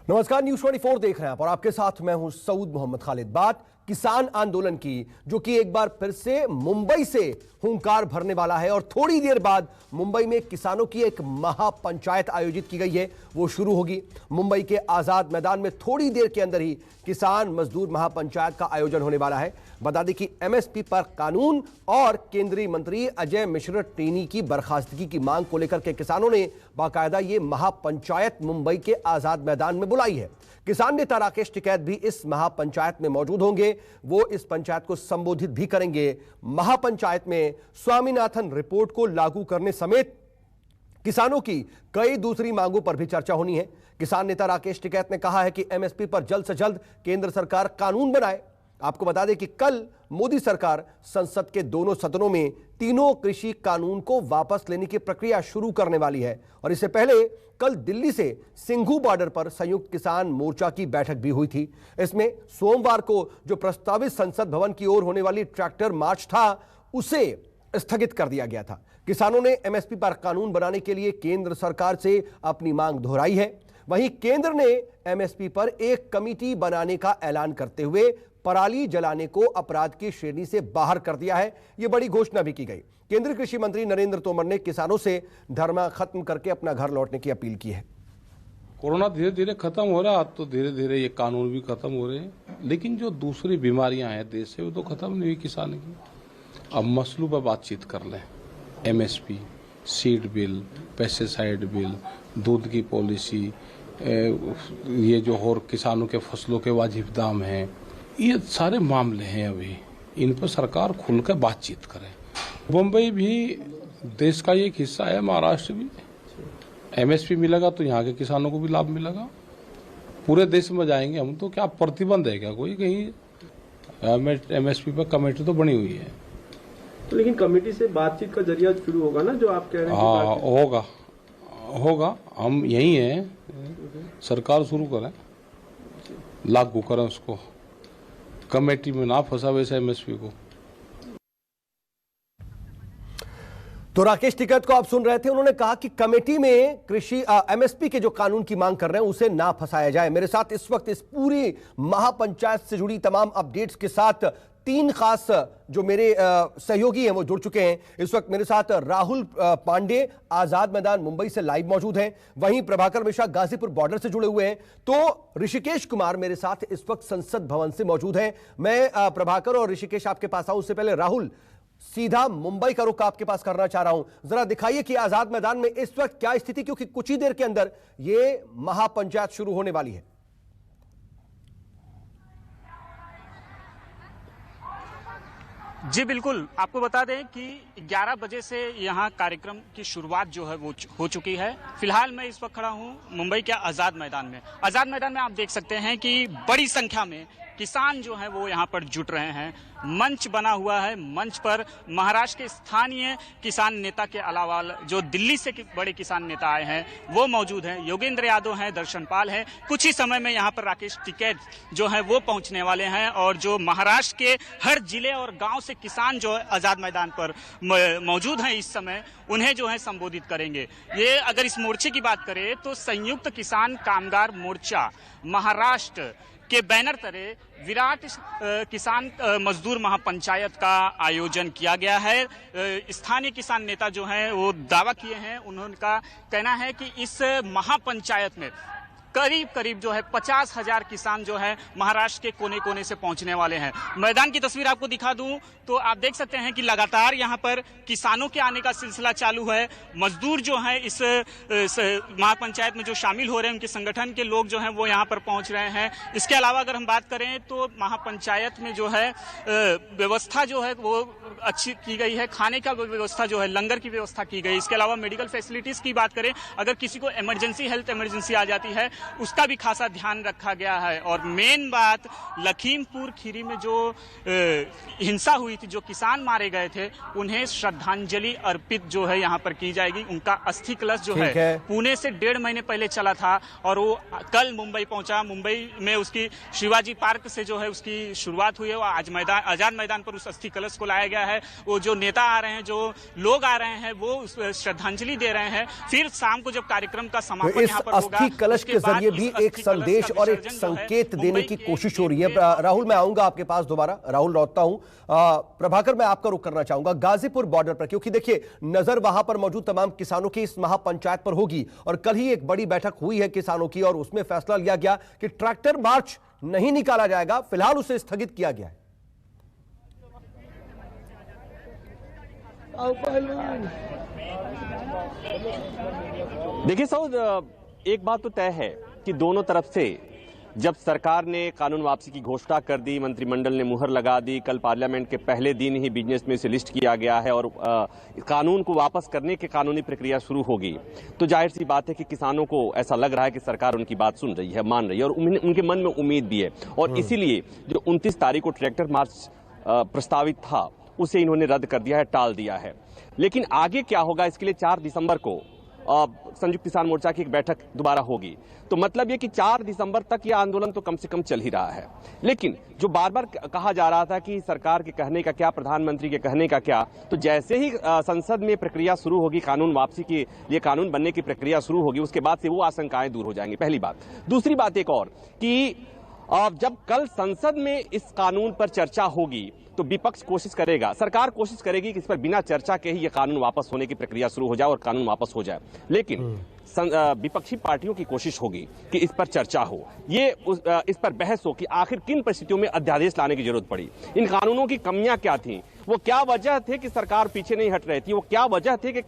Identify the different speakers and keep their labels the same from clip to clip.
Speaker 1: नमस्कार, न्यूज़ 24 देख रहे हैं आप और आपके साथ मैं हूं सऊद मोहम्मद खालिद। बात किसान आंदोलन की, जो कि एक बार फिर से मुंबई से हुंकार भरने वाला है और थोड़ी देर बाद मुंबई में किसानों की एक महापंचायत आयोजित की गई है, वो शुरू होगी। मुंबई के आजाद मैदान में थोड़ी देर के अंदर ही किसान मजदूर महापंचायत का आयोजन होने वाला है। बता दें कि एमएसपी पर कानून और केंद्रीय मंत्री अजय मिश्रा टेनी की बर्खास्तगी की मांग को लेकर के किसानों ने बाकायदा ये महापंचायत मुंबई के आजाद मैदान में बुलाई है। किसान नेता राकेश टिकैत भी इस महापंचायत में मौजूद होंगे। वो इस पंचायत को संबोधित भी करेंगे। महापंचायत में स्वामीनाथन रिपोर्ट को लागू करने समेत किसानों की कई दूसरी मांगों पर भी चर्चा होनी है। किसान नेता राकेश टिकैत ने कहा है कि एमएसपी पर जल्द से जल्द केंद्र सरकार कानून बनाए। आपको बता दें कि कल मोदी सरकार संसद के दोनों सदनों में तीनों कृषि कानून को वापस लेने की प्रक्रिया शुरू करने वाली है और इससे पहले कल दिल्ली से सिंघू बॉर्डर पर संयुक्त किसान मोर्चा की बैठक भी हुई थी। इसमें सोमवार को जो प्रस्तावित संसद भवन की ओर होने वाली ट्रैक्टर मार्च था, उसे स्थगित कर दिया गया था। किसानों ने एमएसपी पर कानून बनाने के लिए केंद्र सरकार से अपनी मांग दोहराई है। वहीं केंद्र ने एमएसपी पर एक कमेटी बनाने का ऐलान करते हुए पराली जलाने को अपराध की श्रेणी से बाहर कर दिया है। यह बड़ी घोषणा भी की गई। केंद्रीय कृषि मंत्री नरेंद्र तोमर ने किसानों से धरना खत्म करके अपना घर लौटने की अपील की है।
Speaker 2: कोरोना धीरे धीरे खत्म हो रहा है, अब तो धीरे धीरे ये कानून भी खत्म हो रहे हैं, लेकिन जो दूसरी बीमारियां हैं देश से, वो तो खत्म नहीं हुई किसान की। अब मसलों पर बातचीत कर लें। MSP, seed bill, pesticide bill, दूध की पॉलिसी, ये जो और किसानों के फसलों के वाजिब दाम हैं, ये सारे मामले हैं। अभी इन पर सरकार खुलकर बातचीत करे। मुंबई भी देश का एक हिस्सा है, महाराष्ट्र भी। एमएसपी मिलेगा तो यहाँ के किसानों को भी लाभ मिलेगा। पूरे देश में जाएंगे हम तो। क्या प्रतिबंध है क्या कोई कहीं? एमएसपी पर कमेटी तो बनी हुई है,
Speaker 3: तो लेकिन कमेटी से बातचीत का जरिया शुरू होगा ना, जो आप कह रहे हैं।
Speaker 2: हाँ, होगा। हम यही हैं, सरकार शुरू करें, लागू करें उसको, कमेटी में ना फंसा वैसे एमएसपी को।
Speaker 1: तो राकेश टिकैत को आप सुन रहे थे। उन्होंने कहा कि कमेटी में कृषि एमएसपी के जो कानून की मांग कर रहे हैं उसे ना फंसाया जाए। मेरे साथ इस वक्त इस पूरी महापंचायत से जुड़ी तमाम अपडेट्स के साथ तीन खास जो मेरे सहयोगी हैं वो जुड़ चुके हैं। इस वक्त मेरे साथ राहुल पांडे आजाद मैदान मुंबई से लाइव मौजूद हैं। वहीं प्रभाकर मिश्रा गाजीपुर बॉर्डर से जुड़े हुए हैं। तो ऋषिकेश कुमार मेरे साथ इस वक्त संसद भवन से मौजूद हैं। मैं प्रभाकर और ऋषिकेश आपके पास आऊं, उससे पहले राहुल, सीधा मुंबई का रुख आपके पास करना चाह रहा हूं। जरा दिखाइए कि आजाद मैदान में इस वक्त क्या स्थिति, क्योंकि कुछ ही देर के अंदर यह महापंचायत शुरू होने वाली है।
Speaker 4: जी बिल्कुल, आपको बता दें कि 11 बजे से यहाँ कार्यक्रम की शुरुआत जो है वो हो चुकी है। फिलहाल मैं इस वक्त खड़ा हूँ मुंबई के आजाद मैदान में। आजाद मैदान में आप देख सकते हैं कि बड़ी संख्या में किसान जो हैं वो यहाँ पर जुट रहे हैं। मंच बना हुआ है। मंच पर महाराष्ट्र के स्थानीय किसान नेता के अलावा जो दिल्ली से बड़े किसान नेता आए हैं वो मौजूद हैं। योगेंद्र यादव हैं, दर्शन पाल हैं। कुछ ही समय में यहाँ पर राकेश टिकैत जो है वो पहुँचने वाले हैं और जो महाराष्ट्र के हर जिले और गाँव से किसान जो है आजाद मैदान पर मौजूद हैं इस समय, उन्हें जो है संबोधित करेंगे। ये अगर इस मोर्चे की बात करें तो संयुक्त किसान कामगार मोर्चा महाराष्ट्र के बैनर तले विराट किसान मजदूर महापंचायत का आयोजन किया गया है। स्थानीय किसान नेता जो हैं वो दावा किए हैं, उनका कहना है कि इस महापंचायत में करीब जो है 50,000 किसान जो है महाराष्ट्र के कोने कोने से पहुंचने वाले हैं। मैदान की तस्वीर आपको दिखा दूं तो आप देख सकते हैं कि लगातार यहां पर किसानों के आने का सिलसिला चालू है। मजदूर जो है इस महापंचायत में जो शामिल हो रहे हैं, उनके संगठन के लोग जो हैं वो यहां पर पहुंच रहे हैं। इसके अलावा अगर हम बात करें तो महापंचायत में जो है व्यवस्था जो है वो अच्छी की गई है। खाने का व्यवस्था जो है, लंगर की व्यवस्था की गई। इसके अलावा मेडिकल फैसिलिटीज की बात करें, अगर किसी को इमरजेंसी हेल्थ इमरजेंसी आ जाती है उसका भी खासा ध्यान रखा गया है। और मेन बात, लखीमपुर खीरी में जो हिंसा हुई थी, जो किसान मारे गए थे, उन्हें श्रद्धांजलि अर्पित जो है यहाँ पर की जाएगी। उनका अस्थि कलश जो है पुणे से 1.5 महीने पहले चला था और वो कल मुंबई पहुंचा। मुंबई में उसकी शिवाजी पार्क से जो है उसकी शुरुआत हुई है। आज आजाद मैदान पर उस अस्थि कलश को लाया गया है। वो जो नेता आ रहे हैं, जो लोग आ रहे हैं, वो श्रद्धांजलि दे रहे हैं। फिर शाम को जब कार्यक्रम का समापन यहाँ पर होगा,
Speaker 1: जरिए
Speaker 4: इस
Speaker 1: भी
Speaker 4: अस्थि
Speaker 1: एक
Speaker 4: कलश
Speaker 1: संदेश
Speaker 4: का
Speaker 1: और एक
Speaker 4: विसर्जन जो है
Speaker 1: संकेत देने
Speaker 4: मुंबई
Speaker 1: की
Speaker 4: के
Speaker 1: कोशिश हो रही है।
Speaker 4: ये
Speaker 1: राहुल, मैं आऊंगा आपके पास दोबारा, राहुल लौटता हूं। प्रभाकर, मैं आपका रुख करना चाहूंगा गाजीपुर बॉर्डर पर, क्योंकि देखिए नजर वहां पर मौजूद तमाम किसानों की इस महापंचायत पर होगी और कल ही एक बड़ी बैठक हुई है किसानों की और उसमें फैसला लिया गया कि ट्रैक्टर मार्च नहीं निकाला जाएगा, फिलहाल उसे स्थगित किया गया है।
Speaker 5: देखिए सऊद, एक बात तो तय है कि दोनों तरफ से जब सरकार ने कानून वापसी की घोषणा कर दी, मंत्रिमंडल ने मुहर लगा दी, कल पार्लियामेंट के पहले दिन ही बिजनेस में से लिस्ट किया गया है और कानून को वापस करने की कानूनी प्रक्रिया शुरू होगी, तो जाहिर सी बात है कि किसानों को ऐसा लग रहा है कि सरकार उनकी बात सुन रही है, मान रही है और उनके मन में उम्मीद भी है। और इसीलिए जो 29 तारीख को ट्रैक्टर मार्च प्रस्तावित था उसे इन्होंने रद्द कर दिया है, टाल दिया है। लेकिन आगे क्या होगा, इसके लिए 4 दिसंबर को संयुक्त किसान मोर्चा की एक बैठक दोबारा होगी। तो मतलब ये कि 4 दिसंबर तक यह आंदोलन तो कम से कम चल ही रहा है। लेकिन जो बार बार कहा जा रहा था कि सरकार के कहने का क्या, प्रधानमंत्री के कहने का क्या, तो जैसे ही संसद में प्रक्रिया शुरू होगी, कानून वापसी के लिए कानून बनने की प्रक्रिया शुरू होगी, उसके बाद से वो आशंकाएं दूर हो जाएंगी, पहली बात। दूसरी बात एक और कि जब कल संसद में इस कानून पर चर्चा होगी तो विपक्ष कोशिश करेगा, सरकार कोशिश करेगी कि इस पर बिना चर्चा के ही ये कानून वापस होने की प्रक्रिया शुरू हो जाए और कानून वापस हो जाए। लेकिन विपक्षी पार्टियों की कोशिश होगी कि इस पर चर्चा हो, इस पर बहस हो कि आखिर किन परिस्थितियों में अध्यादेश लाने की जरूरत पड़ी, इन कानूनों की कमियां क्या थी, वो क्या वजह थे कि सरकार पीछे नहीं हट रही थी, वो क्या वजह थे कि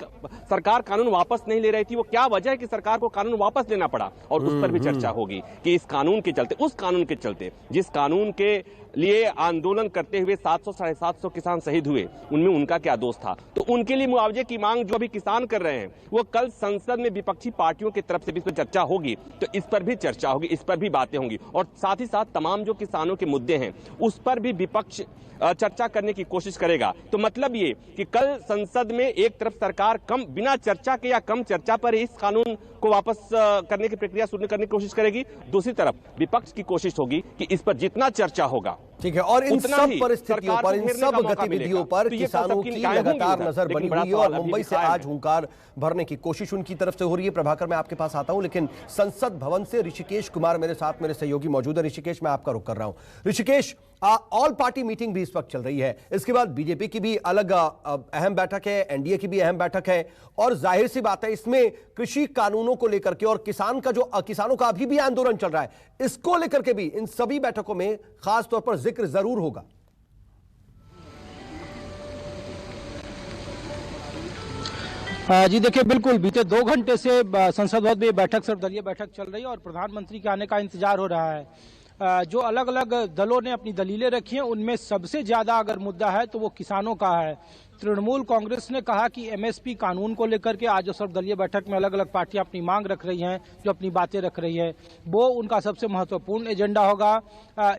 Speaker 5: सरकार कानून वापस नहीं ले रही थी, वो क्या वजह है कि सरकार को कानून वापस लेना पड़ा, और उस पर भी चर्चा होगी कि इस कानून के चलते, उस कानून के चलते, जिस कानून के लिए आंदोलन करते हुए 700 साढ़े 700 किसान शहीद हुए, उनमें उनका क्या दोष था। तो उनके लिए मुआवजे की मांग जो अभी किसान कर रहे हैं, वो कल संसद में विपक्षी पार्टियों की तरफ से भी इस पर चर्चा होगी, तो इस पर भी चर्चा होगी, इस पर भी बातें होंगी। और साथ ही साथ तमाम जो किसानों के मुद्दे हैं उस पर भी विपक्ष चर्चा करने की कोशिश करेगा। तो मतलब ये कि कल संसद में एक तरफ सरकार बिना चर्चा के या कम चर्चा पर इस कानून को वापस करने की प्रक्रिया शुरू करने की कोशिश करेगी, दूसरी तरफ विपक्ष की कोशिश होगी कि इस पर जितना चर्चा होगा,
Speaker 1: ठीक है, और इन सब परिस्थितियों पर, इन सब गतिविधियों पर किसानों की लगातार नजर बनी हुई है और मुंबई से आज हुंकार भरने की कोशिश उनकी तरफ से हो रही है। प्रभाकर, मैं आपके पास आता हूं, लेकिन संसद भवन से ऋषिकेश कुमार मेरे साथ, मेरे सहयोगी मौजूद है। ऋषिकेश, मैं आपका रुख कर रहा हूं। ऋषिकेश, ऑल पार्टी मीटिंग भी इस वक्त चल रही है, इसके बाद बीजेपी की भी अलग अहम बैठक है, एनडीए की भी अहम बैठक है, और जाहिर सी बात है इसमें कृषि कानूनों को लेकर के और किसानों का अभी भी आंदोलन चल रहा है, इसको लेकर के भी इन सभी बैठकों में खास तौर पर जिक्र जरूर होगा।
Speaker 6: जी देखिए, बिल्कुल बीते 2 घंटे से संसद भवन में बैठक, सर्वदलीय बैठक चल रही है और प्रधानमंत्री के आने का इंतजार हो रहा है। जो अलग अलग दलों ने अपनी दलीलें रखी हैं, उनमें सबसे ज्यादा अगर मुद्दा है तो वो किसानों का है। तृणमूल कांग्रेस ने कहा कि एमएसपी कानून को लेकर के आज जो सर्वदलीय बैठक में अलग अलग पार्टियां अपनी मांग रख रही हैं, जो अपनी बातें रख रही है, वो उनका सबसे महत्वपूर्ण एजेंडा होगा।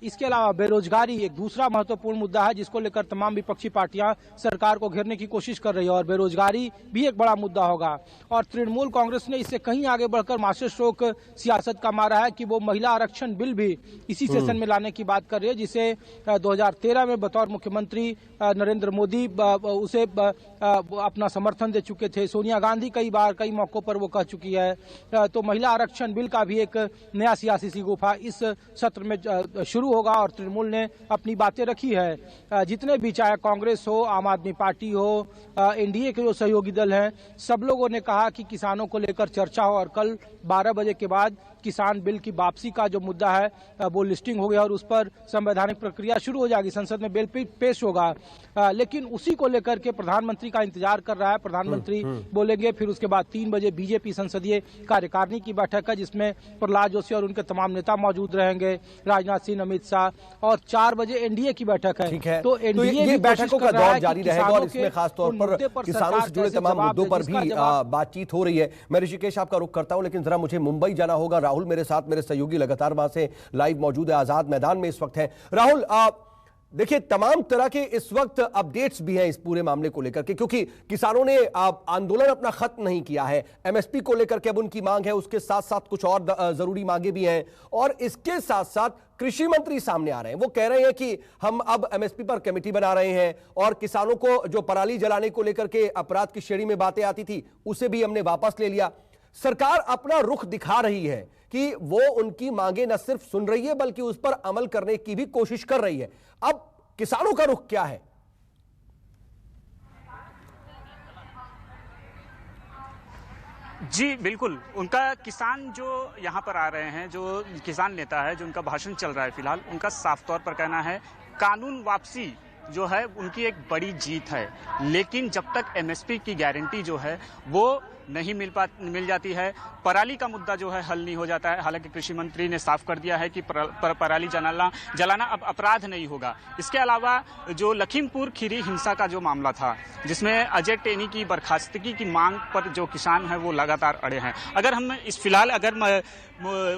Speaker 6: इसके अलावा बेरोजगारी एक दूसरा महत्वपूर्ण मुद्दा है, जिसको लेकर तमाम विपक्षी पार्टियां सरकार को घेरने की कोशिश कर रही है, और बेरोजगारी भी एक बड़ा मुद्दा होगा। और तृणमूल कांग्रेस ने इससे कहीं आगे बढ़कर मास्टर स्ट्रोक सियासत का मारा है कि वो महिला आरक्षण बिल भी इसी सेशन में लाने की बात कर रही है, जिसे 2013 में बतौर मुख्यमंत्री नरेंद्र मोदी उसे अपना समर्थन दे चुके थे। सोनिया गांधी कई बार कई मौकों पर वो कह चुकी है। तो महिला आरक्षण बिल का भी एक नया सियासी शिगुफा इस सत्र में शुरू होगा और तृणमूल ने अपनी बातें रखी है। जितने भी, चाहे कांग्रेस हो, आम आदमी पार्टी हो, एनडीए के जो सहयोगी दल हैं, सब लोगों ने कहा कि किसानों को लेकर चर्चा हो और कल 12 बजे के बाद किसान बिल की वापसी का जो मुद्दा है वो लिस्टिंग हो गया और उस पर संवैधानिक प्रक्रिया शुरू हो जाएगी, संसद में बिल पेश होगा। लेकिन उसी को लेकर के प्रधानमंत्री का इंतजार कर रहा है। प्रधानमंत्री बोलेंगे, फिर उसके बाद 3 बजे बीजेपी संसदीय कार्यकारिणी की बैठक है, जिसमें प्रहलाद जोशी और उनके तमाम नेता मौजूद रहेंगे, राजनाथ सिंह, अमित शाह, और 4 बजे एनडीए की बैठक है।
Speaker 1: तो एनडीए की बैठकों का दौर जारी रहेगा और इसमें खासतौर पर किसानों से जुड़े तमाम मुद्दों पर भी बातचीत हो रही है। मैं ऋषिकेश आपका रुख करता हूं, लेकिन जरा मुझे मुंबई जाना होगा। राहुल मेरे साथ, मेरे सहयोगी लगातार वहां से लाइव मौजूद है, आजाद मैदान में इस वक्त है। राहुल, देखिए तमाम तरह के इस वक्त अपडेट्स भी हैं इस पूरे मामले को लेकर के, क्योंकि किसानों ने आंदोलन अपना खत्म नहीं किया है। एमएसपी को लेकर के अब उनकी मांग है, उसके साथ साथ कुछ और जरूरी मांगे भी हैं, और इसके साथ साथ कृषि मंत्री सामने आ रहे हैं। वो कह रहे हैं कि हम अब एमएसपी पर कमेटी बना रहे हैं और किसानों को जो पराली जलाने को लेकर के अपराध की श्रेणी में बातें आती थी उसे भी हमने वापस ले लिया। सरकार अपना रुख दिखा रही है कि वो उनकी मांगे न सिर्फ सुन रही है बल्कि उस पर अमल करने की भी कोशिश कर रही है। अब किसानों का रुख क्या है?
Speaker 4: जी बिल्कुल, उनका किसान जो यहाँ पर आ रहे हैं, जो किसान नेता है, जो उनका भाषण चल रहा है फिलहाल, उनका साफ तौर पर कहना है कानून वापसी जो है उनकी एक बड़ी जीत है। लेकिन जब तक एमएसपी की गारंटी जो है वो नहीं मिल जाती है, पराली का मुद्दा जो है हल नहीं हो जाता है। हालांकि कृषि मंत्री ने साफ कर दिया है कि पराली जलाना अब अपराध नहीं होगा। इसके अलावा जो लखीमपुर खीरी हिंसा का जो मामला था, जिसमें अजय टेनी की बर्खास्तगी की मांग पर जो किसान हैं वो लगातार अड़े हैं। अगर हम फिलहाल अगर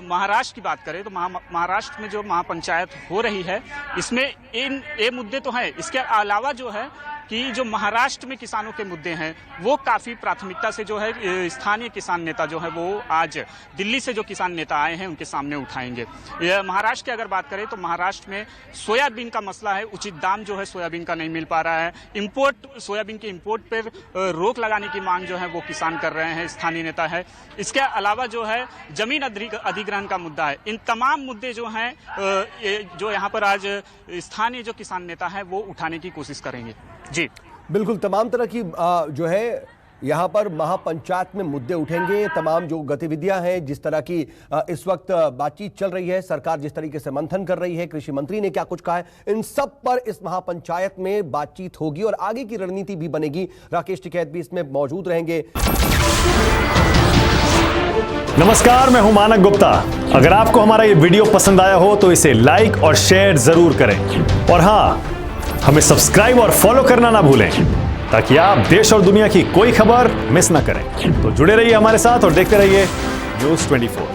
Speaker 4: महाराष्ट्र की बात करें तो महाराष्ट्र में जो महापंचायत हो रही है, इसमें ये मुद्दे तो हैं। इसके अलावा जो है कि जो महाराष्ट्र में किसानों के मुद्दे हैं वो काफी प्राथमिकता से जो है स्थानीय किसान नेता जो है वो आज दिल्ली से जो किसान नेता आए हैं उनके सामने उठाएंगे। महाराष्ट्र की अगर बात करें तो महाराष्ट्र में सोयाबीन का मसला है, उचित दाम जो है सोयाबीन का नहीं मिल पा रहा है। सोयाबीन के इंपोर्ट पर रोक लगाने की मांग जो है वो किसान कर रहे हैं, स्थानीय नेता है। इसके अलावा जो है जमीन अधिग्रहण का मुद्दा है। इन तमाम मुद्दे जो हैं जो यहाँ पर आज स्थानीय जो किसान नेता है वो उठाने की कोशिश करेंगे। जी
Speaker 1: बिल्कुल, तमाम तरह की जो है यहाँ पर महापंचायत में मुद्दे उठेंगे। तमाम जो गतिविधियां हैं, जिस तरह की इस वक्त बातचीत चल रही है, सरकार जिस तरीके से मंथन कर रही है, कृषि मंत्री ने क्या कुछ कहा है, इन सब पर इस महापंचायत में बातचीत होगी और आगे की रणनीति भी बनेगी। राकेश टिकैत भी इसमें मौजूद रहेंगे।
Speaker 7: नमस्कार, मैं हूं मानक गुप्ता। अगर आपको हमारा ये वीडियो पसंद आया हो तो इसे लाइक और शेयर जरूर करें और हाँ, हमें सब्सक्राइब और फॉलो करना ना भूलें ताकि आप देश और दुनिया की कोई खबर मिस ना करें। तो जुड़े रहिए हमारे साथ और देखते रहिए News 24।